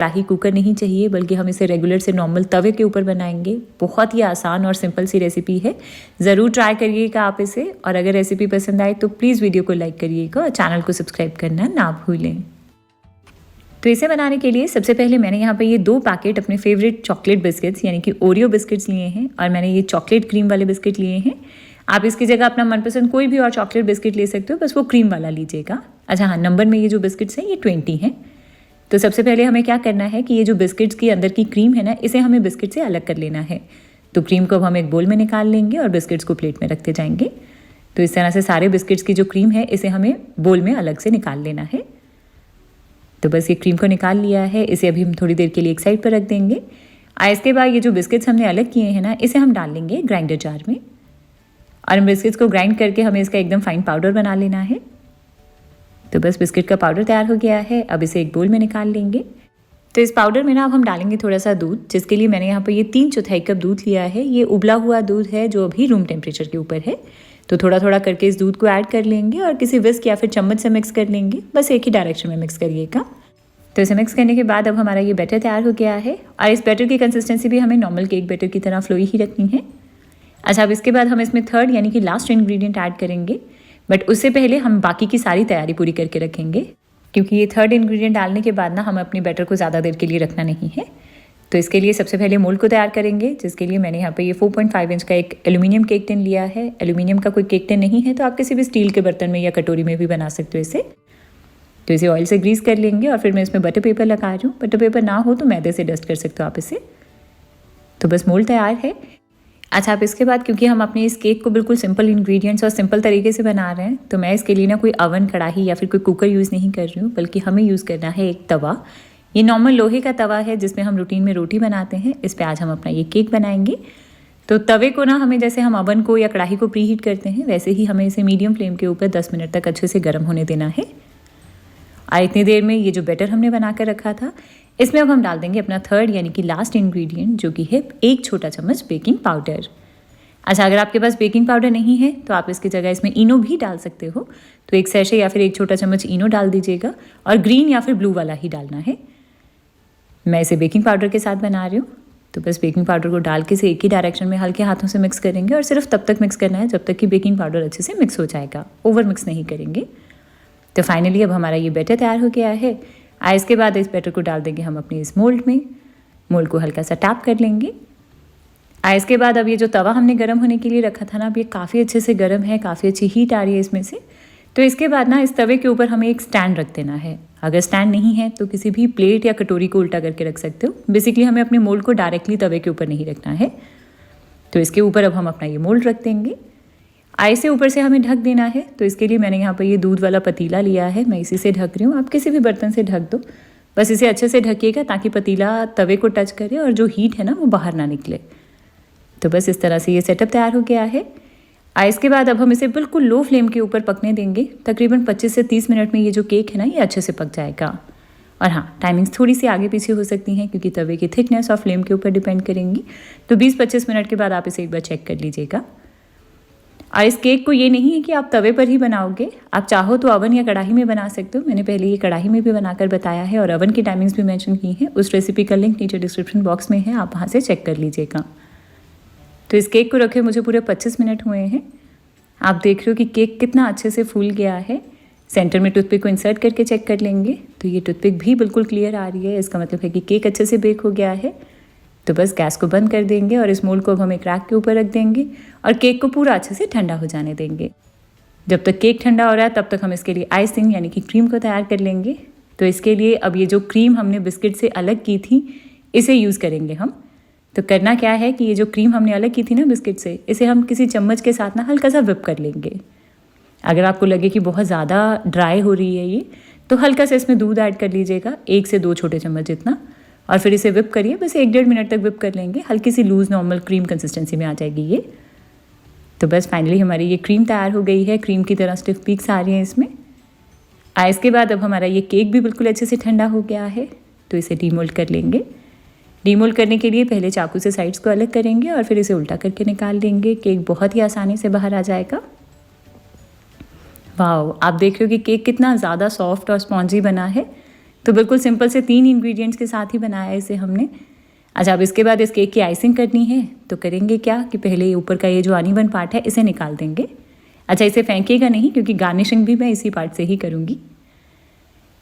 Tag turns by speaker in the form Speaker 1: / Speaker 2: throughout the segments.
Speaker 1: कढ़ाई कुकर नहीं चाहिए, बल्कि हम इसे रेगुलर से नॉर्मल तवे के ऊपर बनाएंगे। बहुत ही आसान और सिंपल सी रेसिपी है, ज़रूर ट्राई करिएगा आप इसे। और अगर रेसिपी पसंद आए तो प्लीज़ वीडियो को लाइक करिएगा और चैनल को सब्सक्राइब करना ना भूलें। तो इसे बनाने के लिए सबसे पहले मैंने यहाँ पे ये 2 पैकेट अपने फेवरेट चॉकलेट बिस्किट्स यानी कि ओरियो बिस्किट्स लिए हैं, और मैंने ये चॉकलेट क्रीम वाले बिस्किट लिए हैं। आप इसकी जगह अपना मनपसंद कोई भी और चॉकलेट बिस्किट ले सकते हो, बस वो क्रीम वाला लीजिएगा। अच्छा हाँ, नंबर में ये जो बिस्किट्स हैं ये 20 हैं। तो सबसे पहले हमें क्या करना है कि ये जो बिस्किट्स की अंदर की क्रीम है ना, इसे हमें बिस्किट से अलग कर लेना है। तो क्रीम को अब हम एक बोल में निकाल लेंगे और बिस्किट्स को प्लेट में रखते जाएंगे। तो इस तरह से सारे बिस्किट्स की जो क्रीम है इसे हमें बोल में अलग से निकाल लेना है। तो बस ये क्रीम को निकाल लिया है, इसे अभी हम थोड़ी देर के लिए एक साइड पर रख देंगे। इसके बाद ये जो बिस्किट्स हमने अलग किए हैं ना, इसे हम डाल लेंगे ग्राइंडर जार में, और इन बिस्किट्स को ग्राइंड करके हमें इसका एकदम फाइन पाउडर बना लेना है। तो बस बिस्किट का पाउडर तैयार हो गया है, अब इसे एक बोल में निकाल लेंगे। तो इस पाउडर में ना अब हम डालेंगे थोड़ा सा दूध, जिसके लिए मैंने यहाँ पर ये 3/4 कप दूध लिया है। ये उबला हुआ दूध है जो अभी रूम टेम्परेचर के ऊपर है। तो थोड़ा थोड़ा करके इस दूध को ऐड कर लेंगे और किसी विस्क या फिर चम्मच से मिक्स कर लेंगे, बस एक ही डायरेक्शन में मिक्स करिएगा। तो इसे मिक्स करने के बाद अब हमारा ये बैटर तैयार हो गया है, और इस बैटर की कंसिस्टेंसी भी हमें नॉर्मल केक बैटर की तरह फ्लोई ही रखनी है। अच्छा, अब इसके बाद हम इसमें थर्ड यानी कि लास्ट इंग्रेडिएंट ऐड करेंगे, बट उससे पहले हम बाकी की सारी तैयारी पूरी करके रखेंगे, क्योंकि ये थर्ड इंग्रेडिएंट डालने के बाद ना हम अपनी बैटर को ज़्यादा देर के लिए रखना नहीं है। तो इसके लिए सबसे पहले मोल्ड को तैयार करेंगे, जिसके लिए मैंने यहाँ पे ये 4.5 इंच का एक एल्यूमिनियम केक टिन लिया है। एल्यूमिनियम का कोई केक टिन नहीं है तो आप किसी भी स्टील के बर्तन में या कटोरी में भी बना सकते हो इसे। तो इसे ऑयल से ग्रीस कर लेंगे, और फिर मैं इसमें बटर पेपर लगा रही हूँ। बटर पेपर ना हो तो मैदे से डस्ट कर सकते हो आप इसे। तो बस मोल्ड तैयार है। अच्छा, आप इसके बाद क्योंकि हम अपने इस केक को बिल्कुल सिंपल इंग्रेडिएंट्स और सिंपल तरीके से बना रहे हैं, तो मैं इसके लिए ना कोई अवन, कढ़ाई या फिर कोई कुकर यूज़ नहीं कर रही हूँ, बल्कि हमें यूज़ करना है एक तवा। ये नॉर्मल लोहे का तवा है जिसमें हम रूटीन में रोटी बनाते हैं। इस पर आज हम अपना ये केक बनाएंगे। तो तवे को ना हमें जैसे हम अवन को या कढ़ाई को प्री हीट करते हैं, वैसे ही हमें इसे मीडियम फ्लेम के ऊपर 10 मिनट तक अच्छे से गर्म होने देना है। और इतनी देर में ये जो बैटर हमने बना कर रखा था, इसमें अब हम डाल देंगे अपना थर्ड यानी कि लास्ट इंग्रेडिएंट, जो कि है 1 छोटा चम्मच बेकिंग पाउडर। अच्छा, अगर आपके पास बेकिंग पाउडर नहीं है तो आप इसकी जगह इसमें इनो भी डाल सकते हो। तो 1 सैशे या फिर 1 छोटा चम्मच इनो डाल दीजिएगा, और ग्रीन या फिर ब्लू वाला ही डालना है। मैं इसे बेकिंग पाउडर के साथ बना रही हूँ। तो बस बेकिंग पाउडर को डाल के इसे एक ही डायरेक्शन में हल्के हाथों से मिक्स करेंगे, और सिर्फ तब तक मिक्स करना है जब तक कि बेकिंग पाउडर अच्छे से मिक्स हो जाएगा, ओवर मिक्स नहीं करेंगे। तो फाइनली अब हमारा ये बैटर तैयार हो गया है। इसके बाद इस बैटर को डाल देंगे हम अपने इस मोल्ड में। मोल्ड को हल्का सा टैप कर लेंगे। इसके बाद अब ये जो तवा हमने गर्म होने के लिए रखा था ना, अब ये काफ़ी अच्छे से गर्म है, काफ़ी अच्छी हीट आ रही है इसमें से। तो इसके बाद ना इस तवे के ऊपर हमें एक स्टैंड रख देना है। अगर स्टैंड नहीं है तो किसी भी प्लेट या कटोरी को उल्टा करके रख सकते हो। बेसिकली हमें अपने मोल्ड को डायरेक्टली तवे के ऊपर नहीं रखना है। तो इसके ऊपर अब हम अपना ये मोल्ड रख देंगे। इसे ऊपर से हमें ढक देना है। तो इसके लिए मैंने यहाँ पर ये दूध वाला पतीला लिया है, मैं इसी से ढक रही हूँ। आप किसी भी बर्तन से ढक दो, बस इसे अच्छे से ढकिएगा ताकि पतीला तवे को टच करे और जो हीट है ना वो बाहर ना निकले। तो बस इस तरह से ये सेटअप तैयार हो गया है। इसके बाद अब हम इसे बिल्कुल लो फ्लेम के ऊपर पकने देंगे। तकरीबन 25 से 30 मिनट में ये जो केक है ना, ये अच्छे से पक जाएगा। और हाँ, टाइमिंग्स थोड़ी सी आगे पीछे हो सकती हैं क्योंकि तवे की थिकनेस और फ्लेम के ऊपर डिपेंड करेंगी। तो 20-25 मिनट के बाद आप इसे एक बार चेक कर लीजिएगा। और इस केक को ये नहीं है कि आप तवे पर ही बनाओगे, आप चाहो तो अवन या कढ़ाई में बना सकते हो। मैंने पहले ये कढ़ाई में भी बनाकर बताया है और अवन की टाइमिंग्स भी मेंशन की हैं। उस रेसिपी का लिंक नीचे डिस्क्रिप्शन बॉक्स में है, आप वहाँ से चेक कर लीजिएगा। तो इस केक को रखे मुझे पूरे 25 मिनट हुए हैं। आप देख रहे हो कि केक कितना अच्छे से फूल गया है। सेंटर में टूथपिक को इंसर्ट करके चेक कर लेंगे, तो ये टूथपिक भी बिल्कुल क्लियर आ रही है। इसका मतलब है कि केक अच्छे से बेक हो गया है। तो बस गैस को बंद कर देंगे और इस मोल्ड को अब हम एक रैक के ऊपर रख देंगे और केक को पूरा अच्छे से ठंडा हो जाने देंगे। जब तक केक ठंडा हो रहा है तब तक हम इसके लिए आइसिंग यानी कि क्रीम को तैयार कर लेंगे। तो इसके लिए अब ये जो क्रीम हमने बिस्किट से अलग की थी, इसे यूज़ करेंगे हम। तो करना क्या है कि ये जो क्रीम हमने अलग की थी ना बिस्किट से, इसे हम किसी चम्मच के साथ ना हल्का सा विप कर लेंगे। अगर आपको लगे कि बहुत ज़्यादा ड्राई हो रही है ये, तो हल्का सा इसमें दूध ऐड कर लीजिएगा, 1 से 2 छोटे चम्मच जितना, और फिर इसे विप करिए। बस 1-1.5 मिनट तक विप कर लेंगे, हल्की सी लूज़ नॉर्मल क्रीम कंसिस्टेंसी में आ जाएगी ये। तो बस फाइनली हमारी ये क्रीम तैयार हो गई है। क्रीम की तरह स्टिफ पीक्स आ रही हैं इसमें। इसके बाद अब हमारा ये केक भी बिल्कुल अच्छे से ठंडा हो गया है। तो इसे डीमोल्ड कर लेंगे। डीमोल्ड करने के लिए पहले चाकू से साइड्स को अलग करेंगे और फिर इसे उल्टा करके निकाल देंगे। केक बहुत ही आसानी से बाहर आ जाएगा। वाओ, आप देख रहे हो कि केक कितना ज़्यादा सॉफ्ट और स्पॉन्जी बना है। तो बिल्कुल सिंपल से 3 इंग्रेडिएंट्स के साथ ही बनाया इसे हमने। अच्छा, अब इसके बाद इस केक की आइसिंग करनी है तो करेंगे क्या कि पहले ऊपर का ये जो अनइवन पार्ट है इसे निकाल देंगे। अच्छा, इसे फेंकेगा नहीं क्योंकि गार्निशिंग भी मैं इसी पार्ट से ही करूँगी।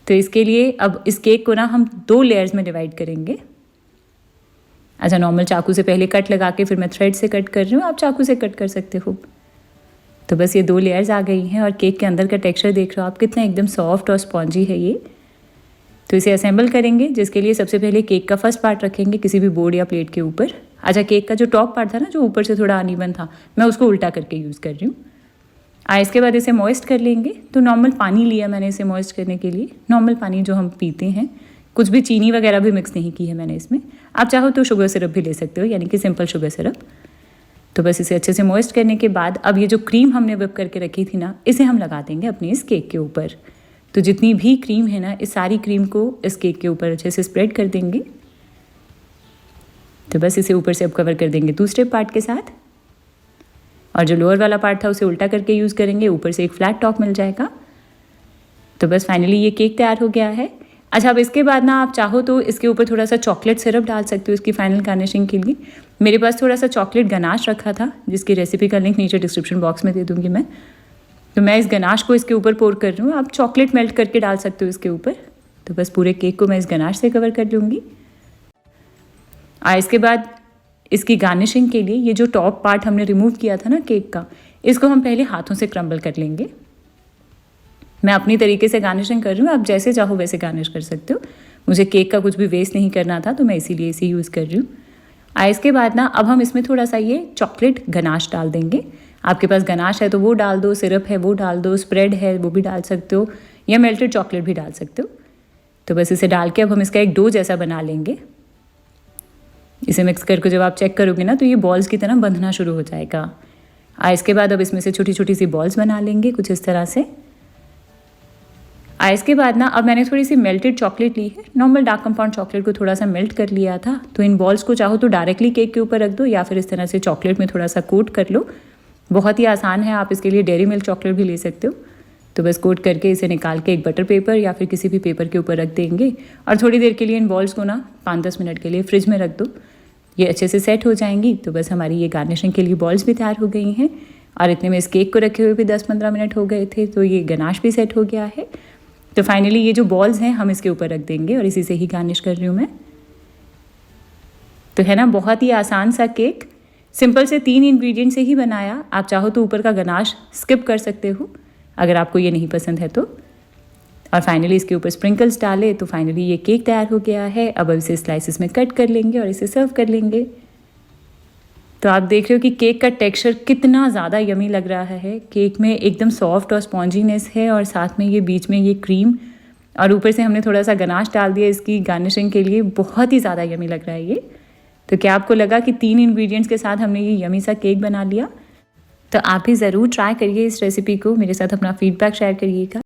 Speaker 1: तो इसके लिए अब इस केक को ना हम 2 लेयर्स में डिवाइड करेंगे। अच्छा, नॉर्मल चाकू से पहले कट लगा के फिर मैं थ्रेड से कट कर रही हूँ, आप चाकू से कट कर सकते हो। तो बस ये 2 लेयर्स आ गई हैं और केक के अंदर का टेक्सचर देख रहे हो आप कितना एकदम सॉफ्ट और स्पॉन्जी है ये। तो इसे असेंबल करेंगे, जिसके लिए सबसे पहले केक का फर्स्ट पार्ट रखेंगे किसी भी बोर्ड या प्लेट के ऊपर। अच्छा, केक का जो टॉप पार्ट था ना, जो ऊपर से थोड़ा अनइवन था, मैं उसको उल्टा करके यूज़ कर रही हूँ। इसके बाद इसे मॉइस्ट कर लेंगे। तो नॉर्मल पानी लिया मैंने इसे मॉइस्ट करने के लिए, नॉर्मल पानी जो हम पीते हैं, कुछ भी चीनी वगैरह भी मिक्स नहीं की है मैंने इसमें। आप चाहो तो शुगर सिरप भी ले सकते हो, यानी कि सिंपल शुगर सिरप। तो बस इसे अच्छे से मॉइस्ट करने के बाद अब ये जो क्रीम हमने व्हिप करके रखी थी ना, इसे हम लगा देंगे अपने इस केक के ऊपर। तो जितनी भी क्रीम है ना, इस सारी क्रीम को इस केक के ऊपर अच्छे से स्प्रेड कर देंगे। तो बस इसे ऊपर से अब कवर कर देंगे दूसरे पार्ट के साथ, और जो लोअर वाला पार्ट था उसे उल्टा करके यूज़ करेंगे, ऊपर से एक फ्लैट टॉप मिल जाएगा। तो बस फाइनली ये केक तैयार हो गया है। अच्छा, अब इसके बाद ना आप चाहो तो इसके ऊपर थोड़ा सा चॉकलेट सिरप डाल सकते हो इसकी फाइनल गार्निशिंग के लिए। मेरे पास थोड़ा सा चॉकलेट गनाश रखा था, जिसकी रेसिपी का लिंक नीचे डिस्क्रिप्शन बॉक्स में दे दूँगी मैं। तो मैं इस गनाश को इसके ऊपर पोर कर रही हूँ, आप चॉकलेट मेल्ट करके डाल सकते हो इसके ऊपर। तो बस पूरे केक को मैं इस गनाश से कवर कर लूँगी। इसके बाद इसकी गार्निशिंग के लिए ये जो टॉप पार्ट हमने रिमूव किया था ना केक का, इसको हम पहले हाथों से क्रम्बल कर लेंगे। मैं अपनी तरीके से गार्निशिंग कर रही हूँ, आप जैसे चाहो वैसे गार्निश कर सकते हो। मुझे केक का कुछ भी वेस्ट नहीं करना था, तो मैं इसीलिए इसे यूज़ कर रही हूँ। इसके बाद ना अब हम इसमें थोड़ा सा ये चॉकलेट गनाश डाल देंगे। आपके पास गनाश है तो वो डाल दो, सिरप है वो डाल दो, स्प्रेड है वो भी डाल सकते हो, या मेल्टेड चॉकलेट भी डाल सकते हो। तो बस इसे डाल के अब हम इसका एक डो जैसा बना लेंगे। इसे मिक्स करके जब आप चेक करोगे ना, तो ये बॉल्स की तरह बंधना शुरू हो जाएगा। इसके बाद अब इसमें से छोटी छोटी सी बॉल्स बना लेंगे कुछ इस तरह से। इसके बाद ना अब मैंने थोड़ी सी मेल्टेड चॉकलेट ली है, नॉर्मल डार्क कंपाउंड चॉकलेट को थोड़ा सा मेल्ट कर लिया था। तो इन बॉल्स को चाहो तो डायरेक्टली केक के ऊपर रख दो, या फिर इस तरह से चॉकलेट में थोड़ा सा कोट कर लो। बहुत ही आसान है, आप इसके लिए डेयरी मिल्क चॉकलेट भी ले सकते हो। तो बस कोट करके इसे निकाल के एक बटर पेपर या फिर किसी भी पेपर के ऊपर रख देंगे, और थोड़ी देर के लिए इन बॉल्स को ना 5-10 मिनट के लिए फ्रिज में रख दो, ये अच्छे से सेट हो जाएंगी। तो बस हमारी ये गार्निशिंग के लिए बॉल्स भी तैयार हो गई हैं, और इतने में इस केक को रखे हुए भी 10-15 मिनट हो गए थे। तो ये गनाश भी सेट हो गया है। तो फाइनली ये जो बॉल्स हैं हम इसके ऊपर रख देंगे, और इसी से ही गार्निश कर रही हूँ मैं। तो है ना बहुत ही आसान सा केक, सिंपल से 3 इंग्रेडिएंट से ही बनाया। आप चाहो तो ऊपर का गनाश स्किप कर सकते हो अगर आपको ये नहीं पसंद है तो। और फाइनली इसके ऊपर स्प्रिंकल्स डाले तो फाइनली ये केक तैयार हो गया है। अब इसे स्लाइसेस में कट कर लेंगे और इसे सर्व कर लेंगे। तो आप देख रहे हो कि केक का टेक्सचर कितना ज़्यादा यमी लग रहा है। केक में एकदम सॉफ्ट और स्पॉन्जीनेस है, और साथ में ये बीच में ये क्रीम, और ऊपर से हमने थोड़ा सा गनाश डाल दिया इसकी गार्निशिंग के लिए। बहुत ही ज़्यादा यमी लग रहा है ये। तो क्या आपको लगा कि 3 इंग्रेडिएंट्स के साथ हमने ये यमी सा केक बना लिया? तो आप भी ज़रूर ट्राई करिए इस रेसिपी को, मेरे साथ अपना फीडबैक शेयर करिएगा।